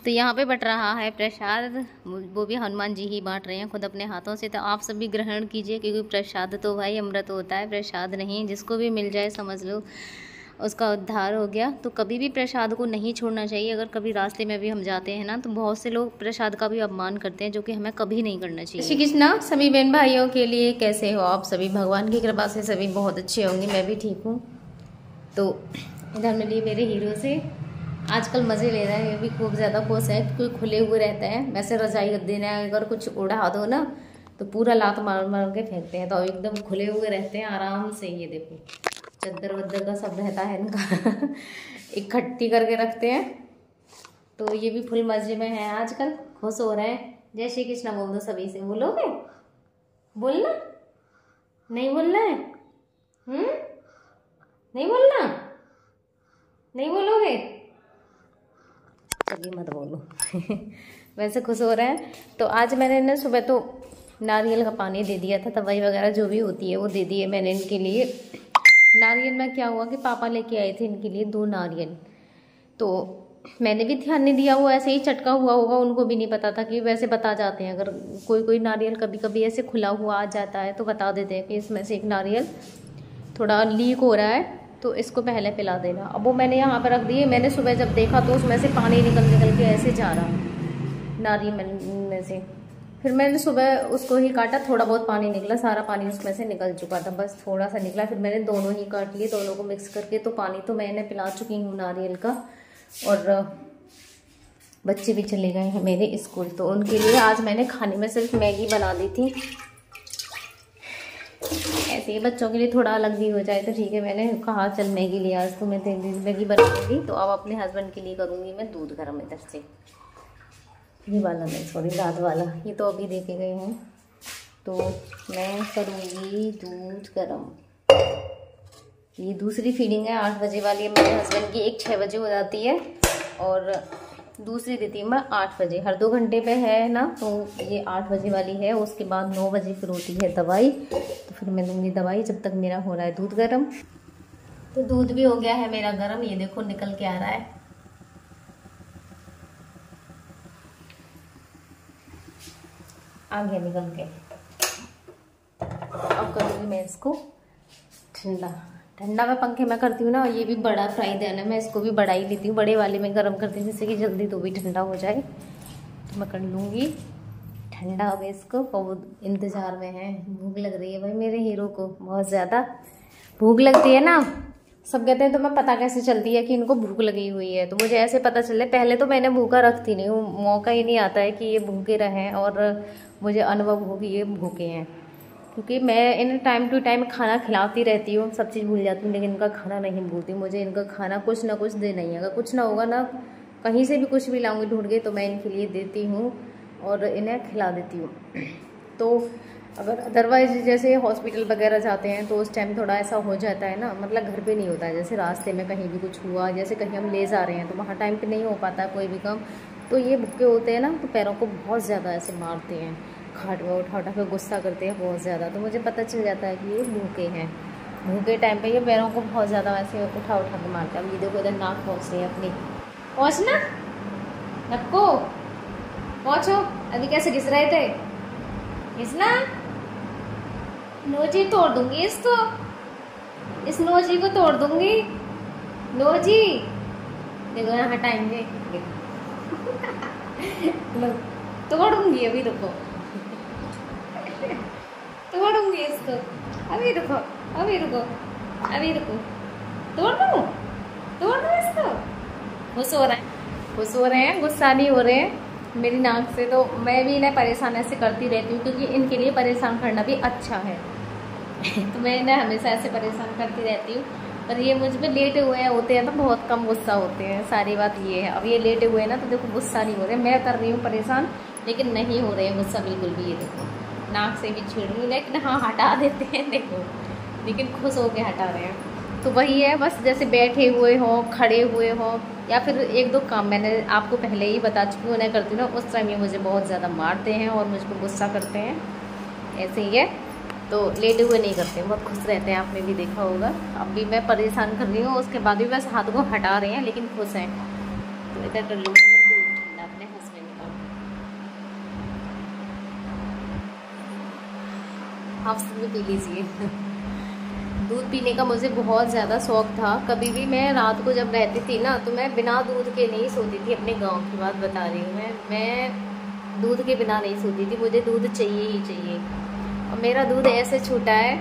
तो यहाँ पे बट रहा है प्रसाद, वो भी हनुमान जी ही बांट रहे हैं खुद अपने हाथों से। तो आप सब भी ग्रहण कीजिए, क्योंकि प्रसाद तो भाई अमृत होता है, प्रसाद नहीं। जिसको भी मिल जाए समझ लो उसका उद्धार हो गया। तो कभी भी प्रसाद को नहीं छोड़ना चाहिए। अगर कभी रास्ते में भी हम जाते हैं ना, तो बहुत से लोग प्रसाद का भी अपमान करते हैं, जो कि हमें कभी नहीं करना चाहिए। श्री कृष्णा सभी बहन भाइयों के लिए। कैसे हो आप सभी? भगवान की कृपा से सभी बहुत अच्छे होंगे, मैं भी ठीक हूँ। तो इधर मिली मेरे हीरो से, आजकल मज़े ले रहा है, ये भी खूब ज़्यादा खुश है क्योंकि खुले हुए रहते हैं। वैसे रजाई गद्दे ने अगर कुछ उड़ा दो ना तो पूरा लात मार मार के फेंकते हैं, तो एकदम खुले हुए रहते हैं आराम से। ये देखो चद्दर वद्दर का सब रहता है इनका इकट्ठी करके रखते हैं। तो ये भी फुल मजे में है, आजकल खुश हो रहे हैं। जय श्री कृष्ण बोल दो सभी से। बोलोगे? बोलना नहीं बोलना है? नहीं बोलना? नहीं बोलोगे? चलिए मत बोलो वैसे खुश हो रहे हैं। तो आज मैंने ना सुबह तो नारियल का पानी दे दिया था, दवाई वगैरह जो भी होती है वो दे दी है मैंने इनके लिए। नारियल में क्या हुआ कि पापा लेके आए थे इनके लिए 2 नारियल, तो मैंने भी ध्यान नहीं दिया, वो ऐसे ही चटका हुआ होगा, उनको भी नहीं पता था कि वैसे बता जाते हैं। अगर कोई नारियल कभी कभी ऐसे खुला हुआ आ जाता है तो बता देते हैं कि इसमें से एक नारियल थोड़ा लीक हो रहा है, तो इसको पहले पिला देना। अब वो मैंने यहाँ पर रख दिए। मैंने सुबह जब देखा तो उसमें से पानी निकल के ऐसे जा रहा नारियल में से। फिर मैंने सुबह उसको ही काटा, थोड़ा बहुत पानी निकला, सारा पानी उसमें से निकल चुका था, बस थोड़ा सा निकला। फिर मैंने दोनों ही काट लिए, दोनों को मिक्स करके। तो पानी तो मैंने पिला चुकी हूँ नारियल का। और बच्चे भी चले गए हैं मेरे स्कूल, तो उनके लिए आज मैंने खाने में सिर्फ मैगी बना दी थी। ऐसे ही बच्चों के लिए थोड़ा अलग भी हो जाए तो ठीक है। मैंने कहा चल मैगी ले, आज तो मैं मैगी बनाऊंगी। तो अब अपने हस्बैंड के लिए करूँगी मैं दूध गर्म। इधर से ये वाला नहीं, सॉरी रात वाला, ये तो अभी देके गए हैं। तो मैं करूँगी दूध गर्म। ये दूसरी फीडिंग है, 8 बजे वाली है मेरे हस्बैंड की। एक 6 बजे हो जाती है और दूसरी देती हूँ मैं 8 बजे। हर 2 घंटे पे है ना, तो ये 8 बजे वाली है। उसके बाद 9 बजे फिर होती है दवाई, तो फिर मैं दूँगी दवाई जब तक मेरा हो रहा है दूध गर्म। तो दूध भी हो गया है मेरा गर्म, ये देखो निकल के आ रहा है। आ गया निकल के। अब करूँगी मैं इसको ठंडा। ठंडा में पंखे में करती हूँ ना, ये भी बड़ा फ्राई पैन है, मैं इसको भी बड़ा ही लेती हूँ, बड़े वाले में गर्म करती हूँ, जिससे कि जल्दी तो भी ठंडा हो जाए। तो मैं कर लूँगी ठंडा अब इसको। बहुत इंतज़ार में है, भूख लग रही है भाई मेरे हीरो को, बहुत ज़्यादा भूख लगती है ना। सब कहते हैं तो मैं पता कैसे चलती है कि इनको भूख लगी हुई है, तो मुझे ऐसे पता चले। पहले तो मैंने भूखा रखती नहीं हूँ, मौका ही नहीं आता है कि ये भूखे रहें और मुझे अनुभव हो कि ये भूखे हैं, क्योंकि मैं इन्हें टाइम टू टाइम खाना खिलाती रहती हूँ, सब चीज़ भूल जाती हूँ, लेकिन इनका खाना नहीं भूलती। मुझे इनका खाना कुछ ना कुछ देना ही है। अगर कुछ ना होगा ना, कहीं से भी कुछ भी लाऊंगी ढूंढ के, तो मैं इनके लिए देती हूँ और इन्हें खिला देती हूँ। तो अगर अदरवाइज जैसे हॉस्पिटल वगैरह जाते हैं तो उस टाइम थोड़ा ऐसा हो जाता है ना, मतलब घर पे नहीं होता है। जैसे रास्ते में कहीं भी कुछ हुआ, जैसे कहीं हम ले जा रहे हैं, तो वहाँ टाइम पे नहीं हो पाता कोई भी काम। तो ये भूखे होते हैं ना, तो पैरों को बहुत ज़्यादा ऐसे मारते हैं, खाट में उठा के गुस्सा करते हैं बहुत ज़्यादा। तो मुझे पता चल जाता है कि ये भूखे हैं। भूखे टाइम पे ये पैरों को बहुत ज़्यादा वैसे उठा के मारते हैं। अब ये देखो इधर नाक पहुँच रही है अपनी, पहुँचना नक्को, पहुँचो। अभी कैसे घिस रहे थे? घिसना, नोजी तोड़ दूंगी इसको, इस नोजी को तोड़ दूंगी। नोजी देखो यहाँ हटाएंगे तोड़ूंगी अभी, रुको तोड़ूंगी इसको, अभी रुको, अभी रुको, अभी रुको, तोड़ दूँ इसको। खुश हो रहे हैं, खुश हो रहे हैं, गुस्सा नहीं हो रहे हैं मेरी नाक से। तो मैं भी इन्हें परेशान ऐसे करती रहती हूँ, क्योंकि इनके लिए परेशान करना भी अच्छा है तो मैं इन्हें हमेशा ऐसे परेशान करती रहती हूँ। पर ये मुझ में लेटे हुए होते हैं तो बहुत कम गुस्सा होते हैं, सारी बात ये है। अब ये लेटे हुए हैं ना, तो देखो गुस्सा नहीं हो रहे, मैं कर रही हूँ परेशान, लेकिन नहीं हो रहे हैं गुस्सा बिल्कुल भी। ये देखो नाक से भी छेड़ रही हूँ, लेकिन हाँ हटा देते हैं देखो, लेकिन खुश होके हटा रहे हैं। तो वही है बस, जैसे बैठे हुए हों, खड़े हुए हों, या फिर 1-2 काम मैंने आपको पहले ही बता चुकी हूँ उन्हें करती हूँ ना, उस टाइम ये मुझे बहुत ज़्यादा मारते हैं और मुझको गुस्सा करते हैं। ऐसे ही है, तो लेटे हुए नहीं करते, बहुत खुश रहते हैं, आपने भी देखा होगा। अब भी मैं परेशान कर रही हूँ, उसके बाद भी बस हाथ को हटा रहे हैं, लेकिन खुश हैं। तो इधर कर लूँगी मैं दूध ठंडा। हाफ में पी लीजिए। दूध पीने का मुझे बहुत ज़्यादा शौक़ था। कभी भी मैं रात को जब रहती थी ना, तो मैं बिना दूध के नहीं सोती थी। अपने गांव की बात बता रही हूँ मैं दूध के बिना नहीं सोती थी। मुझे दूध चाहिए ही चाहिए। और मेरा दूध ऐसे छूटा है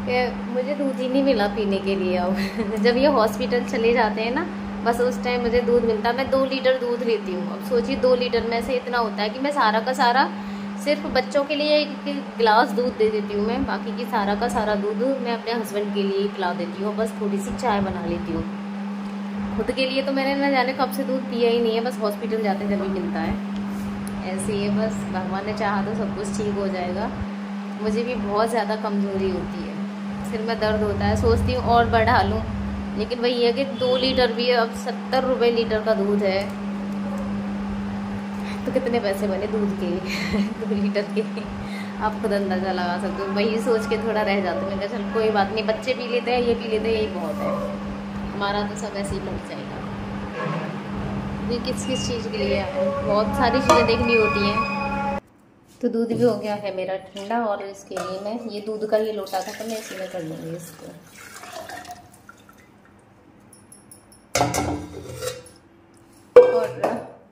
कि मुझे दूध ही नहीं मिला पीने के लिए। अब जब ये हॉस्पिटल चले जाते हैं ना, बस उस टाइम मुझे दूध मिलता है। मैं 2 लीटर दूध लेती हूँ। अब सोचिए 2 लीटर में से इतना होता है कि मैं सारा का सारा सिर्फ बच्चों के लिए 1 गिलास दूध दे देती हूँ मैं। बाकी की सारा का सारा दूध मैं अपने हस्बैंड के लिए ही पिला देती हूँ। बस थोड़ी सी चाय बना लेती हूँ। खुद के लिए तो मैंने न जाने कब से दूध पिया ही नहीं है। बस हॉस्पिटल जाते जब भी मिलता है। ऐसे ही है, बस भगवान ने चाहा तो सब कुछ ठीक हो जाएगा। मुझे भी बहुत ज़्यादा कमज़ोरी होती है, सिर में दर्द होता है। सोचती हूँ और बढ़ा लूँ, लेकिन वही है कि 2 लीटर भी अब 70 रुपये लीटर का दूध है, तो कितने पैसे बने दूध के 2 लीटर के। आप खुद अंदाज़ा लगा सकते हो। वही सोच के थोड़ा रह जाते हैं। मैं चल कोई बात नहीं, बच्चे पी लेते हैं, ये पी लेते हैं, यही बहुत है। हमारा तो सब ऐसे ही लग जाएगा। ये किस किस चीज़ के लिए है, बहुत सारी चीज़ें देखनी होती हैं। तो दूध भी हो गया है मेरा ठंडा, और इसके लिए मैं ये दूध का ये लोटा था तो मैं इसी में कर लूँगी इसको। और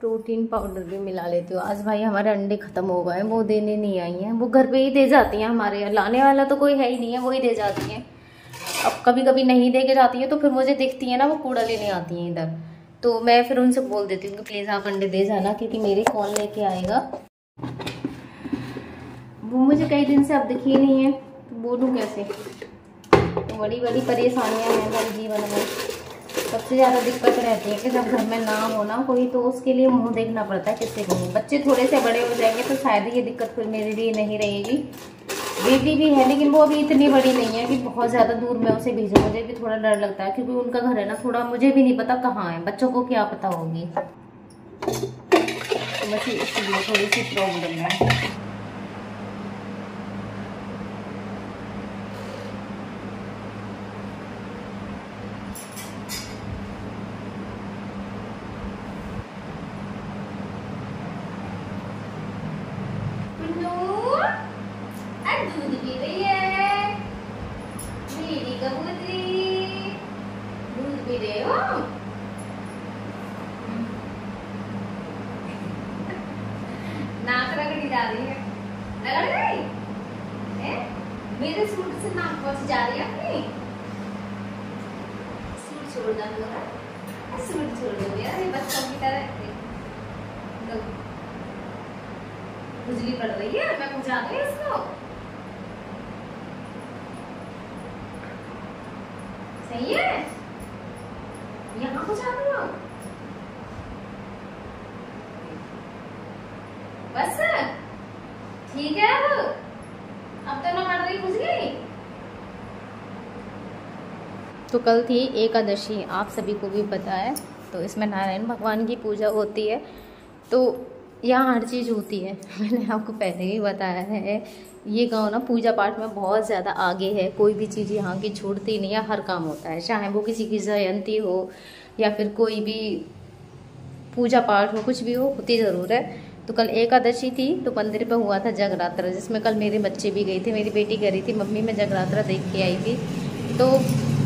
प्रोटीन पाउडर भी मिला लेती हूँ। आज भाई हमारे अंडे ख़त्म हो गए, वो देने नहीं आई हैं। वो घर पे ही दे जाती हैं, हमारे यहाँ लाने वाला तो कोई है ही नहीं है, वो ही दे जाती हैं। अब कभी कभी नहीं दे के जाती है तो फिर मुझे दिखती है ना, वो कूड़ा लेने आती हैं इधर, तो मैं फिर उनसे बोल देती हूँ कि प्लीज़ आप अंडे दे जाना, क्योंकि मेरी कौन लेके आएगा। वो मुझे कई दिन से अब दिखी नहीं है, तो बोलूँ कैसे। तो बड़ी बड़ी परेशानियाँ हैं मेरे जीवन में। सबसे ज़्यादा दिक्कत रहती है कि जब घर में ना हो ना कोई, तो उसके लिए मुंह देखना पड़ता है किससे कहूँ। बच्चे थोड़े से बड़े हो जाएंगे तो शायद ये दिक्कत फिर मेरे लिए नहीं रहेगी। बेटी भी है, लेकिन वो अभी इतनी बड़ी नहीं है कि बहुत ज़्यादा दूर मैं उसे भेजूँ। मुझे भी थोड़ा डर लगता है, क्योंकि उनका घर है ना थोड़ा, मुझे भी नहीं पता कहाँ है, बच्चों को क्या पता होगी। तो बस इसलिए थोड़ी सी प्रॉब्लम है। दूध पी रही है मेरी कबूतरी, दूध पी रहे हो। नाक रगड़ी जा रही है, रगड़ गई मेरे सूट से नाक पहुंच जा रही है अपनी। सूट छोड़ दो, सूट छोड़ दो यार, बच्चों की तरह। खुजली पड़ रही है, मैं पहुंचा दूं इसको। सही है, यहाँ पहुंचा दूं। बस ठीक है। अब तो ना पड़ रही, खुजली। तो कल थी एकादशी, आप सभी को भी पता है। तो इसमें नारायण भगवान की पूजा होती है। तो यहाँ हर चीज़ होती है, मैंने आपको पहले ही बताया है। ये गांव ना पूजा पाठ में बहुत ज़्यादा आगे है। कोई भी चीज़ यहाँ की छूटती नहीं है, हर काम होता है, चाहे वो किसी की जयंती हो या फिर कोई भी पूजा पाठ हो, कुछ भी हो, होती ज़रूर है। तो कल एकादशी थी, तो मंदिर पे हुआ था जगरात्रा, जिसमें कल मेरे बच्चे भी गए थे। मेरी बेटी कह रही थी मम्मी मैं जगरात्रा देख के आई थी, तो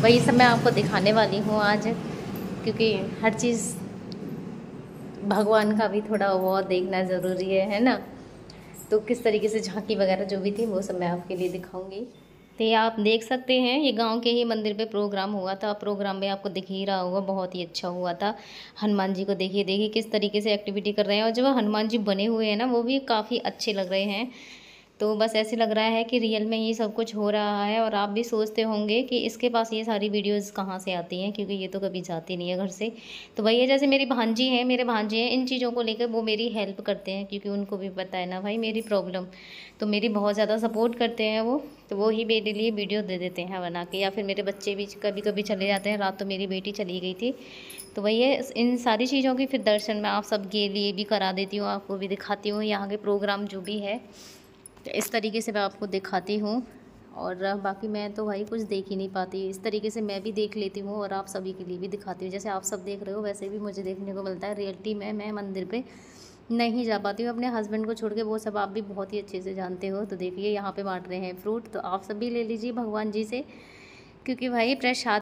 वही सब मैं आपको दिखाने वाली हूँ आज, क्योंकि हर चीज़ भगवान का भी थोड़ा बहुत देखना ज़रूरी है ना। तो किस तरीके से झांकी वगैरह जो भी थी वो सब मैं आपके लिए दिखाऊंगी। तो ये आप देख सकते हैं, ये गांव के ही मंदिर पे प्रोग्राम हुआ था। प्रोग्राम में आपको दिख ही रहा होगा, बहुत ही अच्छा हुआ था। हनुमान जी को देखिए किस तरीके से एक्टिविटी कर रहे हैं, और जो हनुमान जी बने हुए हैं ना वो भी काफ़ी अच्छे लग रहे हैं। तो बस ऐसे लग रहा है कि रियल में ये सब कुछ हो रहा है। और आप भी सोचते होंगे कि इसके पास ये सारी वीडियोस कहाँ से आती हैं, क्योंकि ये तो कभी जाती नहीं है घर से। तो वही है, जैसे मेरी भांजी हैं, मेरे भांजे हैं, इन चीज़ों को लेकर वो मेरी हेल्प करते हैं, क्योंकि उनको भी पता है ना भाई मेरी प्रॉब्लम। तो मेरी बहुत ज़्यादा सपोर्ट करते हैं वो। तो वो ही मेरे लिए वीडियो दे देते हैं बना के, या फिर मेरे बच्चे भी कभी कभी चले जाते हैं। रात तो मेरी बेटी चली गई थी। तो वही है, इन सारी चीज़ों की फिर दर्शन मैं आप सबके लिए भी करा देती हूँ, आपको भी दिखाती हूँ यहाँ के प्रोग्राम जो भी है। तो इस तरीके से मैं आपको दिखाती हूँ। और बाकी मैं तो भाई कुछ देख ही नहीं पाती, इस तरीके से मैं भी देख लेती हूँ और आप सभी के लिए भी दिखाती हूँ। जैसे आप सब देख रहे हो वैसे भी मुझे देखने को मिलता है रियलिटी में। मैं मंदिर पे नहीं जा पाती हूँ अपने हस्बैंड को छोड़ के, वो सब आप भी बहुत ही अच्छे से जानते हो। तो देखिए यहाँ पे बांट रहे हैं फ्रूट, तो आप सभी ले लीजिए भगवान जी से, क्योंकि भाई प्रसाद